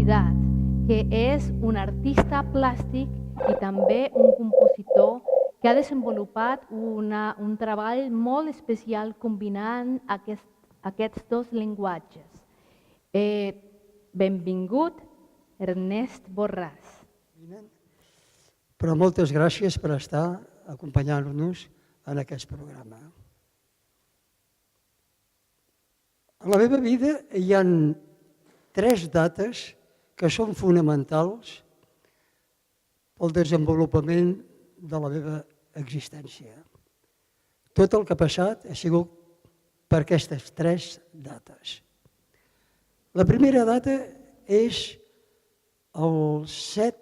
oblidat, que és un artista plàstic i també un compositor que ha desenvolupat un treball molt especial combinant aquests dos llenguatges. Benvingut, Ernest Borràs. Però moltes gràcies per estar acompanyant-nos en aquest programa. En la meva vida hi ha 3 dates que són fonamentals pel desenvolupament de la meva existència. Tot el que ha passat ha sigut per aquestes 3 dates. La primera data és el 7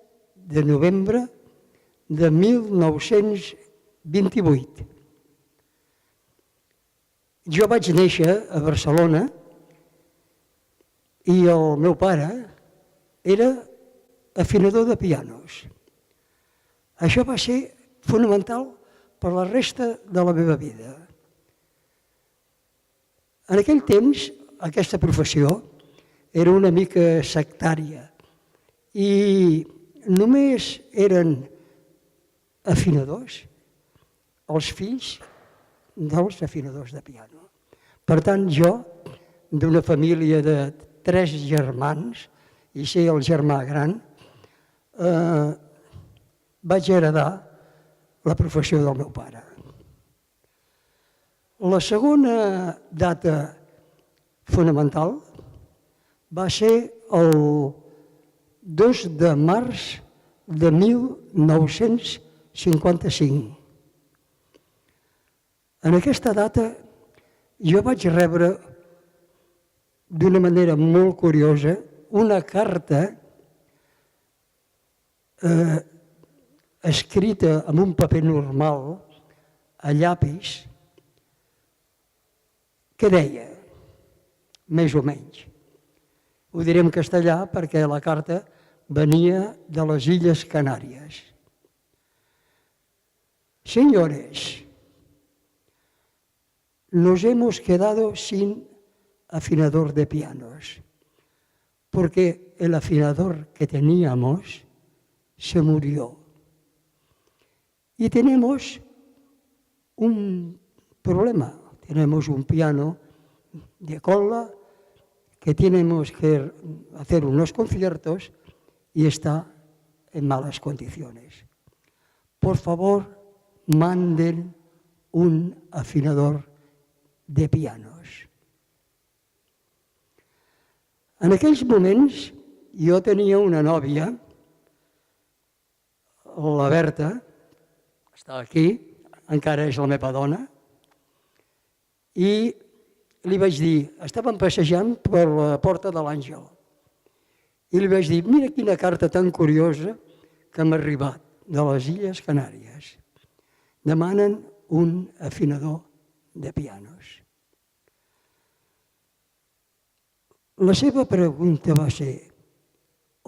de novembre de 1928. Jo vaig néixer a Barcelona i el meu pare era afinador de pianos. Això va ser fonamental per la resta de la meva vida. En aquell temps, aquesta professió era una mica sectària i només eren afinadors els fills dels afinadors de piano. Per tant, jo, d'una família de 3 germans, i ser el germà gran, vaig heredar la professió del meu pare. La segona data fonamental va ser el 2 de març de 1955. En aquesta data jo vaig rebre d'una manera molt curiosa una carta escrita en un paper normal, a llapis, que deia, més o menys, ho diré en castellà perquè la carta venia de les Illes Canàries. Señores, nos hemos quedado sin afinador de pianos, porque el afinador que teníamos se murió. Y tenemos un problema, tenemos un piano de cola que tenemos que hacer unos conciertos y está en malas condiciones. Por favor, manden un afinador de pianos. En aquells moments jo tenia una nòvia, la Berta, està aquí, encara és la meva dona, i li vaig dir, estàvem passejant per la Porta de l'Àngel, i li vaig dir, mira quina carta tan curiosa que m'ha arribat de les Illes Canàries. Demanen un afinador de pianos. La seva pregunta va ser,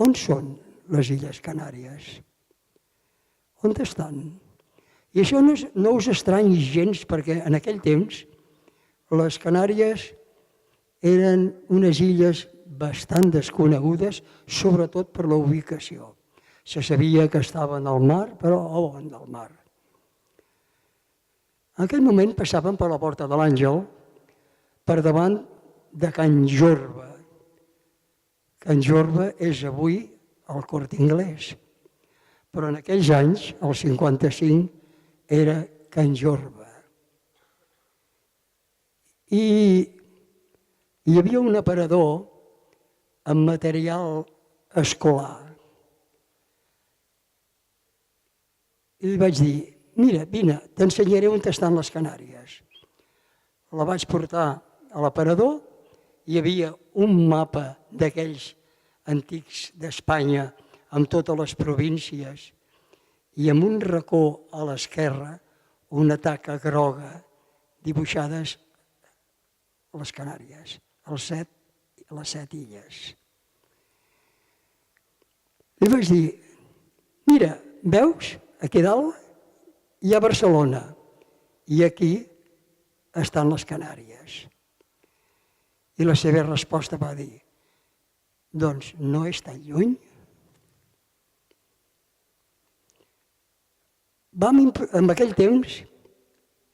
on són les Illes Canàries? On estan? I això no us estranyi gens perquè en aquell temps les Canàries eren unes illes bastant desconegudes, sobretot per la ubicació. Se sabia que estaven al mar, però on del mar. En aquell moment passaven per la Porta de l'Àngel, per davant de Can Jorba. Can Jorba és avui el Corte Inglés, però en aquells anys, el 55, era Can Jorba. I hi havia un aparador amb material escolar. I li vaig dir, mira, vine, t'ensenyaré on estan les Canàries. La vaig portar a l'aparador, hi havia un mapa d'aquells antics d'Espanya amb totes les províncies i amb un racó a l'esquerra una taca groga dibuixades les Canàries, les 7 illes. Li vaig dir, mira, veus, aquí dalt hi ha Barcelona i aquí estan les Canàries. I la seva resposta va dir, Doncs no és tan lluny. En aquell temps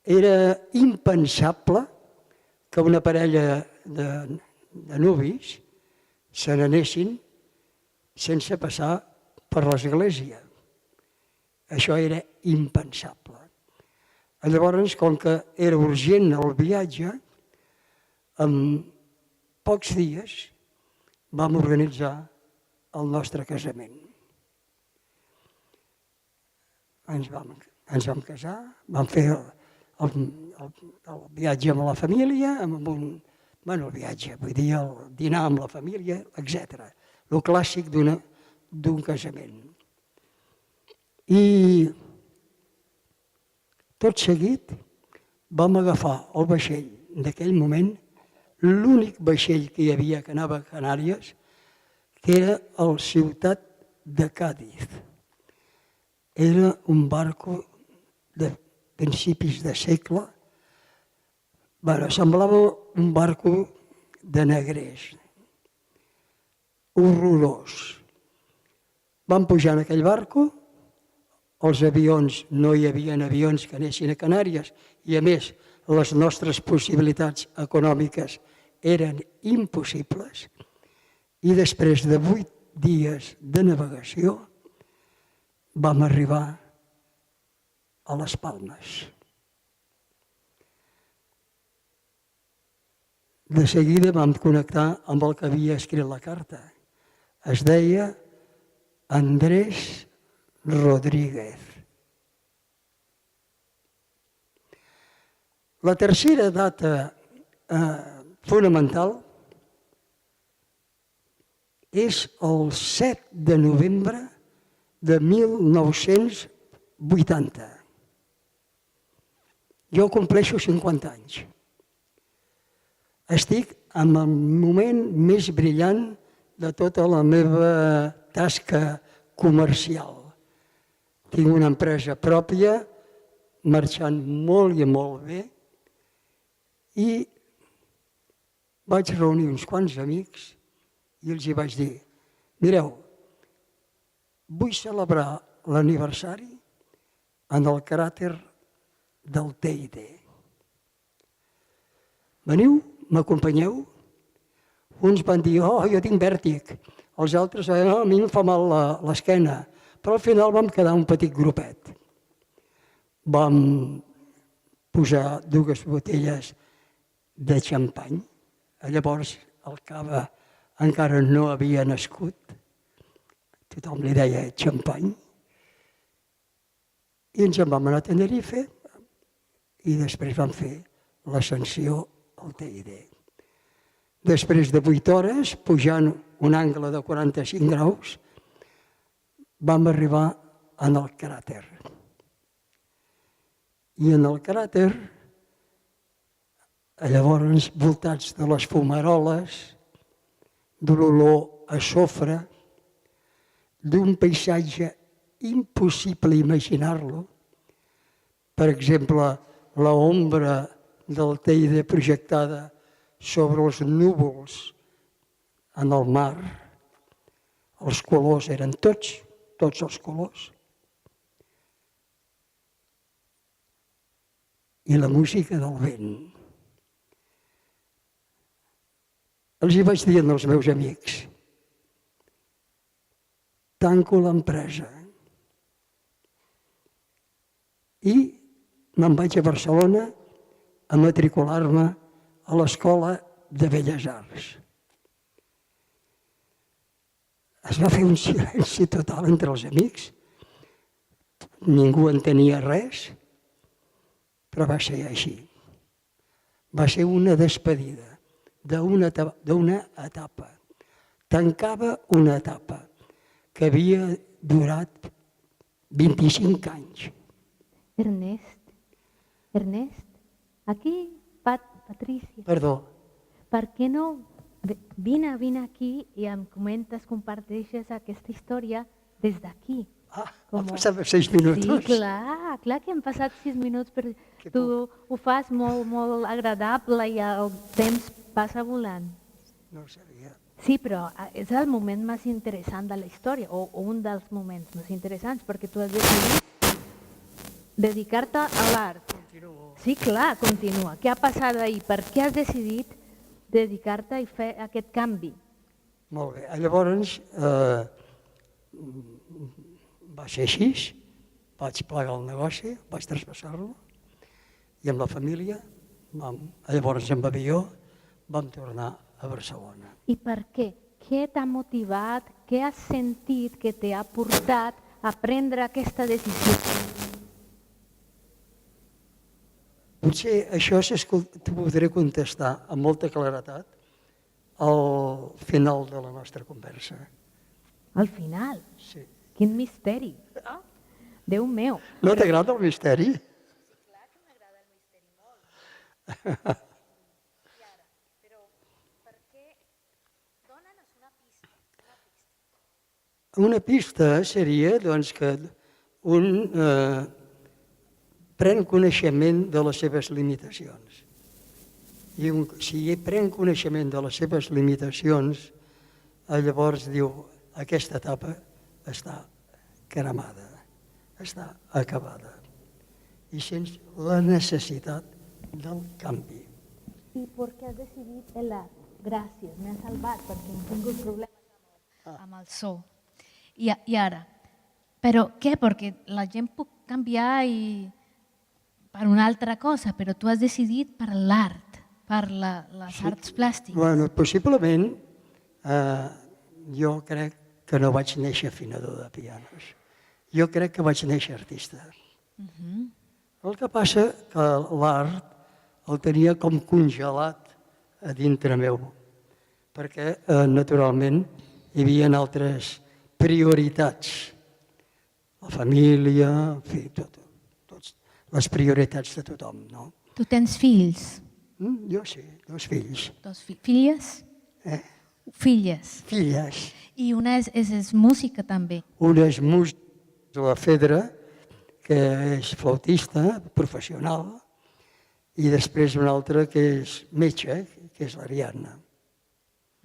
era impensable que una parella de nuvis se n'anessin sense passar per l'església. Això era impensable. Llavors, com que era urgent el viatge, en pocs dies vam organitzar el nostre casament. Ens vam casar, vam fer el viatge amb la família, el viatge, vull dir, el dinar amb la família, etc. El clàssic d'un casament. I tot seguit vam agafar el vaixell d'aquell moment, l'únic vaixell que hi havia que anava a Canàries, que era el Ciutat de Càdiz. Era un barco de principis de segle. Semblava un barco de negrers, horrorós. Vam pujar en aquell barco, els avions, no hi havia avions que anessin a Canàries i a més les nostres possibilitats econòmiques eren impossibles i després de 8 dies de navegació vam arribar a les Palmes. De seguida vam connectar amb el que havia escrit la carta. Es deia Andrés Rodríguez. La tercera data fonamental és el 7 de novembre de 1980. Jo compleixo 50 anys. Estic en el moment més brillant de tota la meva tasca comercial. Tinc una empresa pròpia, marxant molt i molt bé, i vaig reunir uns quants amics i els hi vaig dir: mireu, vull celebrar l'aniversari en el cràter del Teide. Veniu, m'acompanyeu? Uns van dir: oh, jo tinc vèrtic. Els altres, no, a mi em fa mal l'esquena. Però al final vam quedar un petit grupet. Vam posar 2 botelles de xampany. Llavors el cava encara no havia nascut. Tothom li deia xampany. I ens en vam anar a Tenerife i després vam fer l'ascensió al Teide. Després de 8 hores, pujant un angle de 45 graus, vam arribar en el cràter. I en el cràter, llavors voltats de les fumaroles, de l'olor a sofre, d'un paisatge impossible imaginar-lo. Per exemple, l'ombra del Teide projectada sobre els núvols en el mar. Els colors eren tots els colors. I la música del vent. Els hi vaig dir als meus amics: tanco l'empresa. I me'n vaig a Barcelona a matricular-me a l'Escola de Belles Arts. Es va fer un silenci total entre els amics. Ningú entenia res, però va ser així. Va ser una despedida d'una etapa. Tancava una etapa que havia durat 25 anys. Ernest, aquí, Patricia. Perdó. Per què no vine aquí i em comparteixes aquesta història des d'aquí? Han passat 6 minuts. Sí, clar que han passat 6 minuts, però tu ho fas molt agradable i el temps passa volant. No ho sabia. Sí, però és el moment més interessant de la història, o un dels moments més interessants, perquè tu has decidit dedicar-te a l'art. Sí, clar, continua. Què ha passat ahir? Per què has decidit dedicar-te i fer aquest canvi? Molt bé. Llavors, va ser així, vaig plegar el negoci, vaig traspassar-lo, i amb la família, llavors amb avió, vam tornar a Barcelona. I per què? Què t'ha motivat? Què has sentit que t'ha portat a prendre aquesta decisió? Potser això t'ho podré contestar amb molta claretat al final de la nostra conversa. Al final? Sí. Quin misteri! Déu meu! No t'agrada el misteri? Clar que m'agrada el misteri molt. I ara, però per què? Dónanos una pista. Una pista seria doncs, que un pren coneixement de les seves limitacions. I si pren coneixement de les seves limitacions, llavors diu, aquesta etapa està cremada, està acabada. I sents la necessitat del canvi. I per què has decidit l'art? Gràcies, m'ha salvat, perquè hem tingut problemes amb el so. I ara, però què? Perquè la gent pot canviar per una altra cosa, però tu has decidit per l'art, per les arts plàstiques. Bueno, possiblement jo crec que no vaig néixer afinador de pianos. Jo crec que vaig néixer artista. El que passa que l'art el tenia com congelat a dintre meu, perquè naturalment hi havia altres prioritats. La família, en fi, les prioritats de tothom, no? Tu tens fills? Jo sí, 2 fills. Filles? Filles. Filles. I una és música també. Una és música de la Fedra, que és flautista professional, i després una altra que és metge, que és l'Ariadna.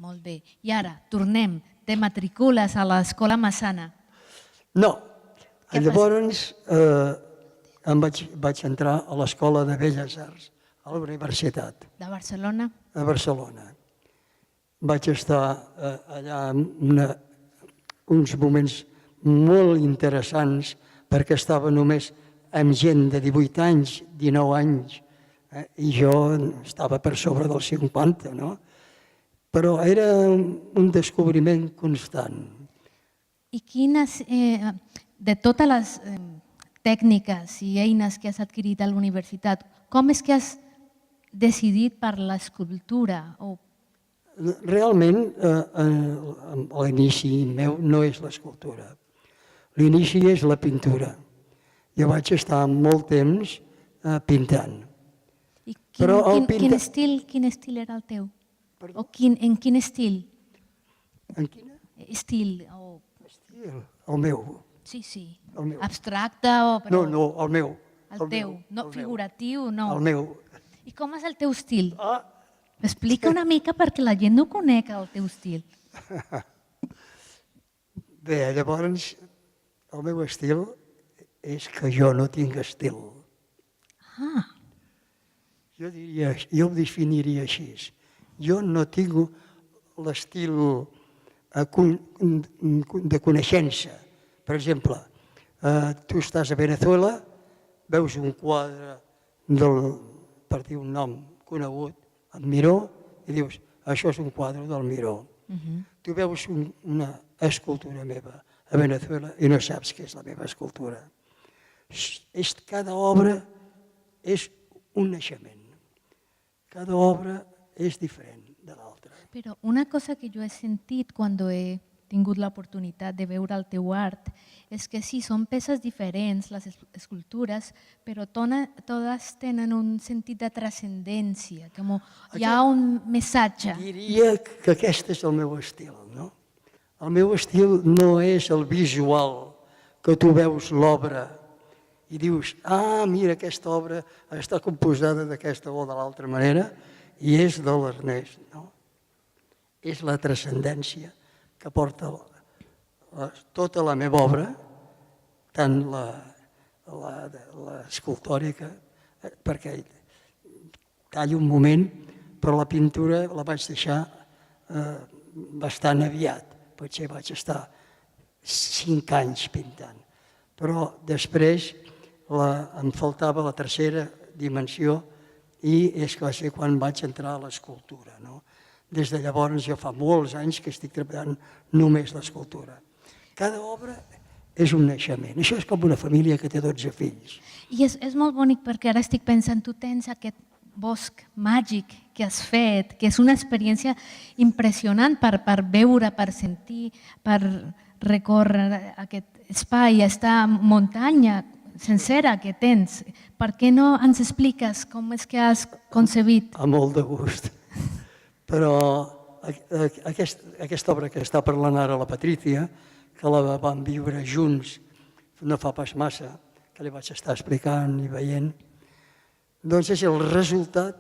Molt bé. I ara, tornem. Te matricules a l'Escola Massana. No. Llavors vaig entrar a l'Escola de Belles Arts, a la Universitat. De Barcelona? A Barcelona. Vaig estar allà uns moments molt interessants, perquè estava només amb gent de 18 anys, 19 anys, i jo estava per sobre dels 50, no? Però era un descobriment constant. I quines, de totes les tècniques i eines que has adquirit a la universitat, com és que has decidit per l'escultura? Realment, l'inici meu no és l'escultura. L'inici és la pintura. Jo vaig estar molt temps pintant. I quin estil era el teu? O en quin estil? En quina? Estil. Estil, el meu. Sí. El meu. Abstracte o... No, el meu. El teu, no figuratiu, no. El meu. I com és el teu estil? Explica una mica perquè la gent no conec el teu estil. Bé, llavors, el meu estil és que jo no tinc estil. Jo ho definiria així. Jo no tinc l'estil de coneixença. Per exemple, tu estàs a Venezuela, veus un quadre per dir un nom conegut, el Miró, i dius, això és un quadre del Miró. Tu veus una escultura meva a Venezuela i no saps què és la meva escultura. Cada obra és un naixement. Cada obra és diferent de l'altra. Però una cosa que jo he sentit quan he tingut l'oportunitat de veure el teu art és que sí, són peces diferents, les escultures, però totes tenen un sentit de transcendència, com hi ha un missatge. Diria que aquest és el meu estil, no? El meu estil no és el visual, que tu veus l'obra i dius, mira, aquesta obra està composada d'aquesta o de l'altra manera, i és de l'Ernest, no? és la transcendència que porta tota la meva obra, tant l'escultòrica, perquè tallo un moment, però la pintura la vaig deixar bastant aviat. Potser vaig estar 5 anys pintant. Però després em faltava la tercera dimensió i és que va ser quan vaig entrar a l'escultura. Des de llavors ja fa molts anys que estic treballant només l'escultura. Cada obra és un naixement. Això és com una família que té 12 fills. I és molt bonic perquè ara estic pensant, tu tens aquest bosc màgic que has fet, que és una experiència impressionant per veure, per sentir, per recórrer aquest espai, aquesta muntanya sencera que tens. Per què no ens expliques com és que has concebit? Amb molt de gust. Però aquesta obra que està parlant ara la Patrícia, que la vam viure junts no fa pas massa, que li vaig estar explicant i veient, doncs és el resultat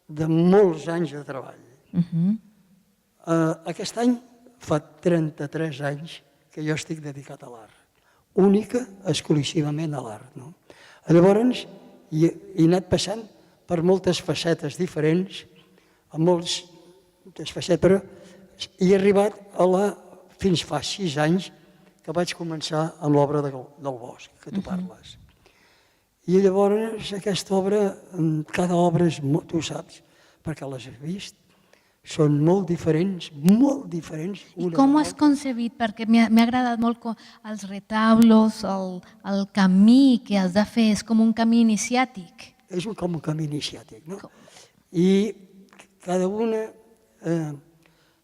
de molts anys de treball. Aquest any fa 33 anys que jo estic dedicat a l'art, única, exclusivament a l'art. Llavors he anat passant per moltes facetes diferents, però he arribat fins fa 6 anys que vaig començar amb l'obra del bosc, que tu parles. I llavors aquesta obra, cada obra, tu saps, perquè les has vist, són molt diferents, molt diferents. I com ho has concebit? Perquè m'ha agradat molt els retaulos, el camí que has de fer, és com un camí iniciàtic. És com un camí iniciàtic, no? I cada una,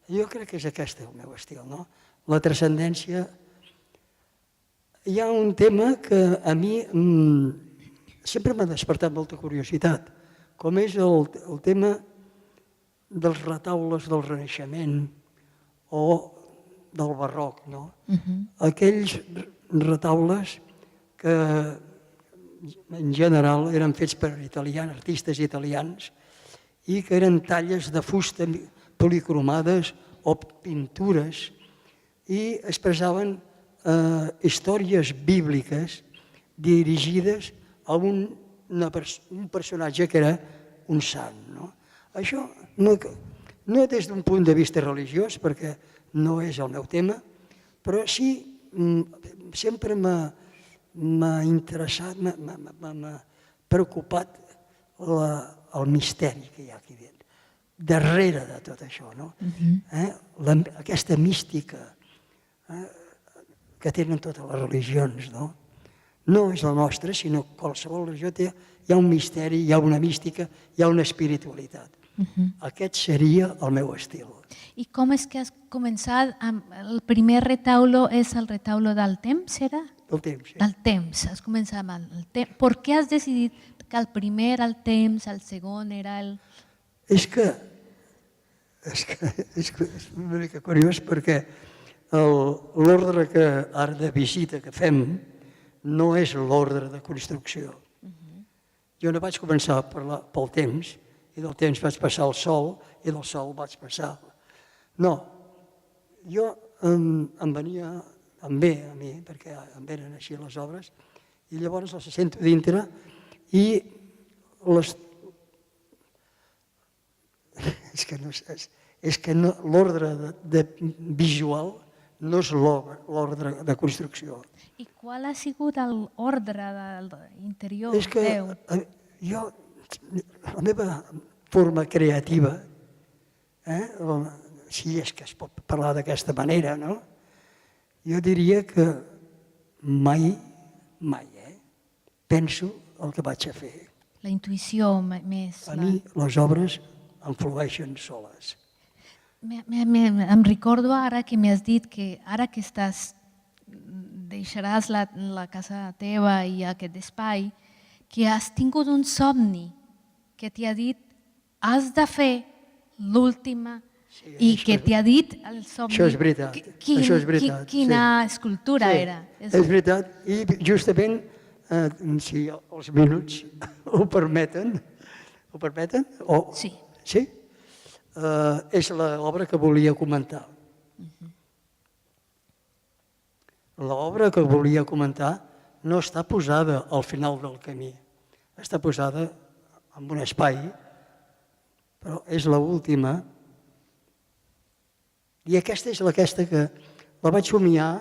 jo crec que és aquest el meu estil, no? La transcendència. Hi ha un tema que a mi sempre m'ha despertat molta curiositat, com és el tema dels retaules del Renaixement o del barroc, no? Aquells retaules que en general eren fets per artistes italians i que eren talles de fusta policromades o pintures i expressaven històries bíbliques dirigides a un personatge que era un sant. Això no des d'un punt de vista religiós, perquè no és el meu tema, però sí sempre m'ha interessat, m'ha preocupat el misteri que hi ha aquí darrere de tot això. Aquesta mística que tenen totes les religions. No és la nostra, sinó que qualsevol religió hi ha un misteri, hi ha una mística, hi ha una espiritualitat. Aquest seria el meu estil. I com és que has començat? El primer retaulo és el retaulo del temps, era? Del temps, sí. Del temps, has començat amb el temps. Per què has decidit que el primer era el temps, el segon era el... És una mica curiós perquè l'ordre de visita que fem no és l'ordre de construcció. Jo no vaig començar pel temps, i del temps vaig passar al sol, i del sol vaig passar... No, jo em venia, em ve a mi, perquè em venen així les obres, i llavors les sento dintre i les... És que l'ordre visual no és l'ordre de construcció. I qual ha sigut l'ordre interior? És que jo, la meva forma creativa, si és que es pot parlar d'aquesta manera, jo diria que mai penso el que vaig a fer. La intuïció més... A mi les obres em flueixen soles. Em recordo ara que m'has dit que ara que deixaràs la casa teva i aquest espai, que has tingut un somni que t'ha dit has de fer l'última i que t'ha dit el somni... Això és veritat. Quina escultura era. És veritat, i justament, si els minuts ho permeten, Sí. Sí? és l'obra que volia comentar. L'obra que volia comentar no està posada al final del camí, està posada en un espai, però és l'última. I aquesta és aquesta que la vaig somiar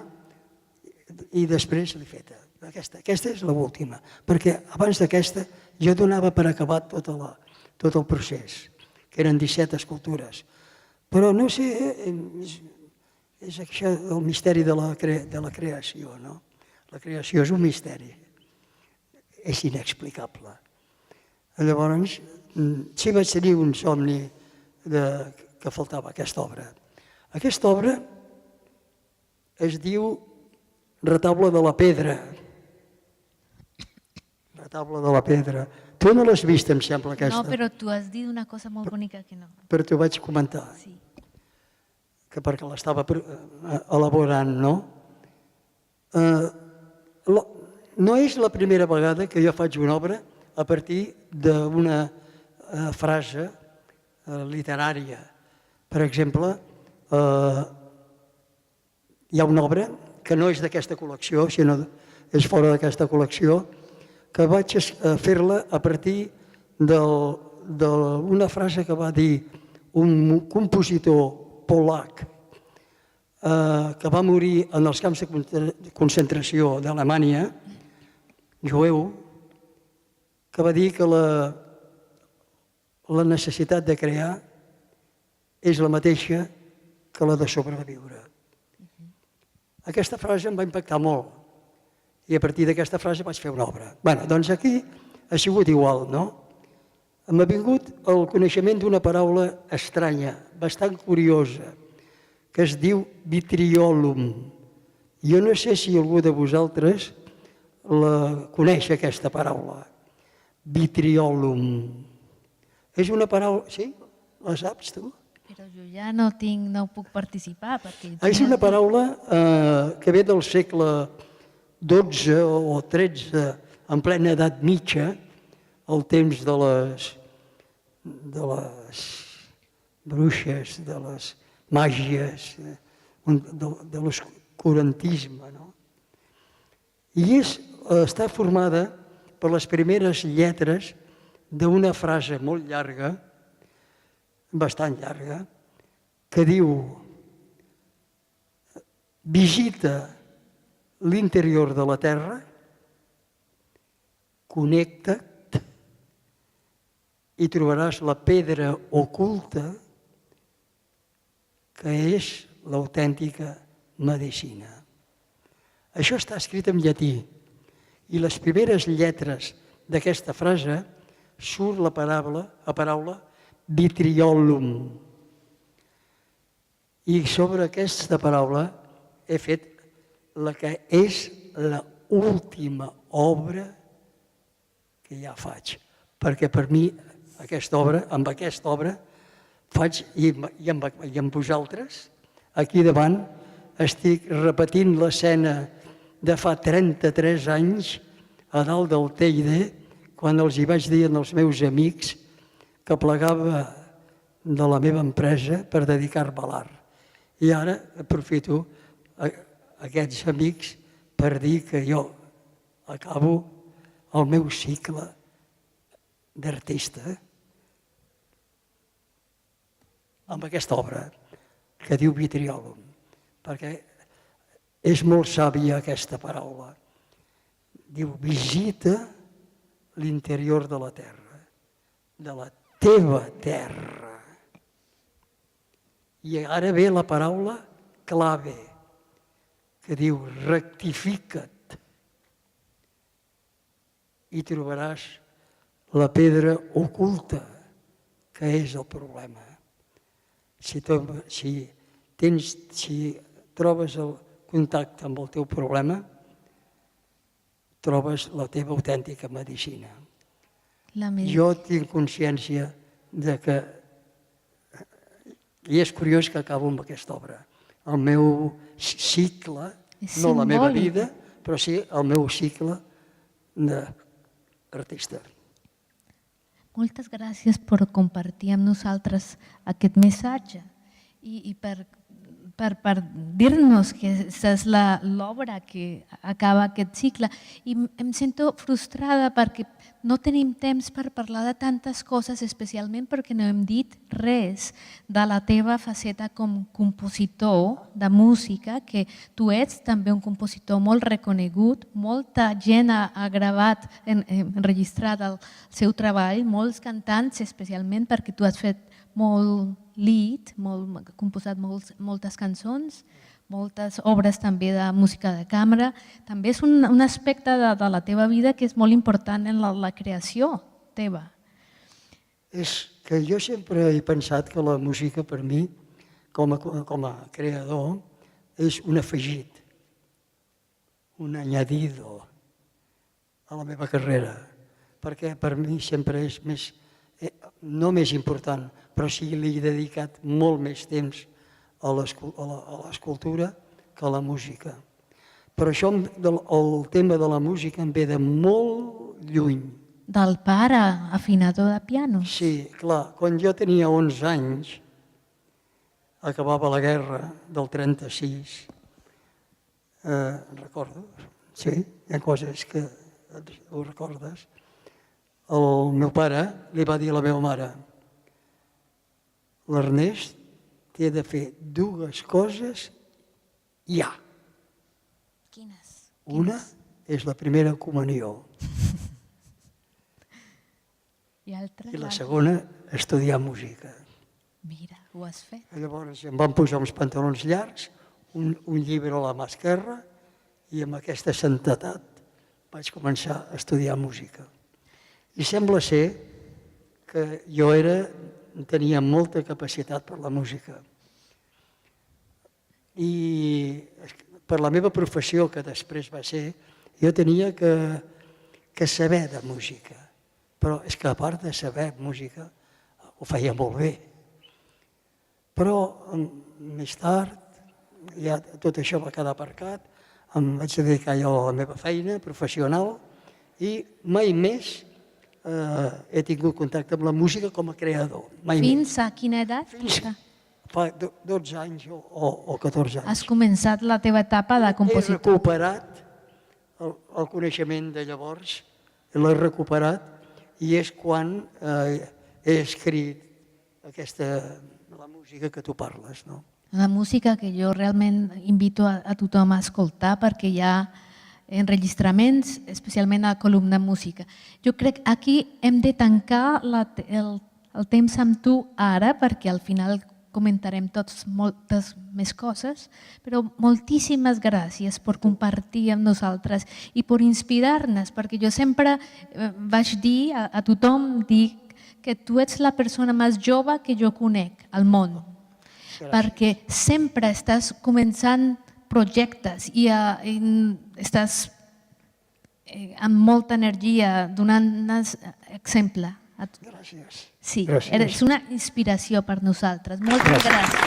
i després l'he feta. Aquesta és l'última, perquè abans d'aquesta jo donava per acabat tot el procés, que eren 17 escultures. Però no sé, és això el misteri de la creació, no? La creació és un misteri, és inexplicable. Llavors, sí vaig tenir un somni que faltava aquesta obra. Aquesta obra es diu Retaule de la Pedra. Retaule de la Pedra. Tu no l'has vist, em sembla, aquesta. No, però tu has dit una cosa molt bonica que no. Però t'ho vaig comentar, Sí. que perquè l'estava elaborant, no? No és la primera vegada que jo faig una obra a partir d'una frase literària. Per exemple, hi ha una obra que no és d'aquesta col·lecció, sinó és fora d'aquesta col·lecció, que vaig fer-la a partir d'una frase que va dir un compositor polac que va morir en els camps de concentració d'Alemanya, jueu, que va dir que la necessitat de crear és la mateixa que la de sobreviure. Aquesta frase em va impactar molt i a partir d'aquesta frase vaig fer una obra. Bé, doncs aquí ha sigut igual, no? M'ha vingut el coneixement d'una paraula estranya, bastant curiosa, que es diu vitriolum. Jo no sé si algú de vosaltres la coneix, aquesta paraula. Vitriolum. És una paraula... Sí? La saps, tu? Però jo ja no puc participar perquè... És una paraula que ve del segle XII o XIII, en plena edat mitja, el temps de les bruixes, de les màgies, de l'oscurantisme. I està formada per les primeres lletres d'una frase molt llarga, bastant llarga, que diu: visita l'interior de la Terra, connecta't i trobaràs la pedra oculta que és l'autèntica medicina. Això està escrit en llatí i les primeres lletres d'aquesta frase surt la paraula vitriolum. I sobre aquesta paraula he fet la que és l'última obra que ja faig. Perquè per mi amb aquesta obra faig, i amb vosaltres, aquí davant, estic repetint l'escena de fa 33 anys a dalt del Teide, quan els hi vaig dir als meus amics que plegava de la meva empresa per dedicar-me a l'art. I ara aprofito aquests amics per dir que jo acabo el meu cicle d'artista amb aquesta obra que diu vitriolum, perquè és molt sàvia aquesta paraula. Diu: visita l'interior de la terra, de la teva terra. I ara ve la paraula clave, que diu: rectifica't i trobaràs la pedra oculta, que és el problema. Si trobes el contacte amb el teu problema, trobes la teva autèntica medicina. Jo tinc consciència de que, i és curiós que acabo amb aquesta obra, el meu cicle, no la meva vida, però sí el meu cicle d'artista. Moltes gràcies per compartir amb nosaltres aquest missatge i per dir-nos que aquesta és l'obra que acaba aquest cicle. I em sento frustrada perquè no tenim temps per parlar de tantes coses, especialment perquè no hem dit res de la teva faceta com compositor de música, que tu ets també un compositor molt reconegut, molta gent ha gravat, enregistrat el seu treball, molts cantants, especialment perquè tu has fet molt lead, composat moltes cançons, moltes obres també de música de cambra. També és un aspecte de la teva vida que és molt important en la creació teva. És que jo sempre he pensat que la música per mi, com a creador, és un afegit, un añadido a la meva carrera, perquè per mi sempre és més, no més important, però sí li he dedicat molt més temps a l'escultura que a la música. Però això, el tema de la música em ve de molt lluny. Del pare afinador de piano. Sí, clar, quan jo tenia 11 anys, acabava la guerra del 36, recordo, sí, hi ha coses que ho recordes. El meu pare li va dir a la meva mare: l'Ernest té de fer dues coses ja. Quines? Una és la primera comunió i la segona, estudiar música. Mira, ho has fet. Llavors em van posar uns pantalons llargs, un llibre a la mà esquerra i amb aquesta santedat vaig començar a estudiar música. I sembla ser que jo tenia molta capacitat per la música. I per la meva professió, que després va ser, jo tenia que saber de música. Però és que a part de saber música, ho feia molt bé. Però més tard, ja tot això va quedar aparcat, em vaig dedicar jo a la meva feina professional i mai més he tingut contacte amb la música com a creador. Fins a quina edat? Fa 12 anys o 14 anys. Has començat la teva etapa de compositor. He recuperat el coneixement de llavors, l'he recuperat i és quan he escrit la música que tu parles, no? La música que jo realment invito a tothom a escoltar perquè hi ha enregistraments, especialment a Columna Música. Jo crec que aquí hem de tancar el temps amb tu ara perquè al final comentarem tots moltes més coses, però moltíssimes gràcies per compartir amb nosaltres i per inspirar-nos, perquè jo sempre vaig dir a tothom que tu ets la persona més jove que jo conec al món, perquè sempre estàs començant projectes i estàs amb molta energia donant-nos exemple. Gràcies. Sí, eres una inspiració per nosaltres. Moltes gràcies.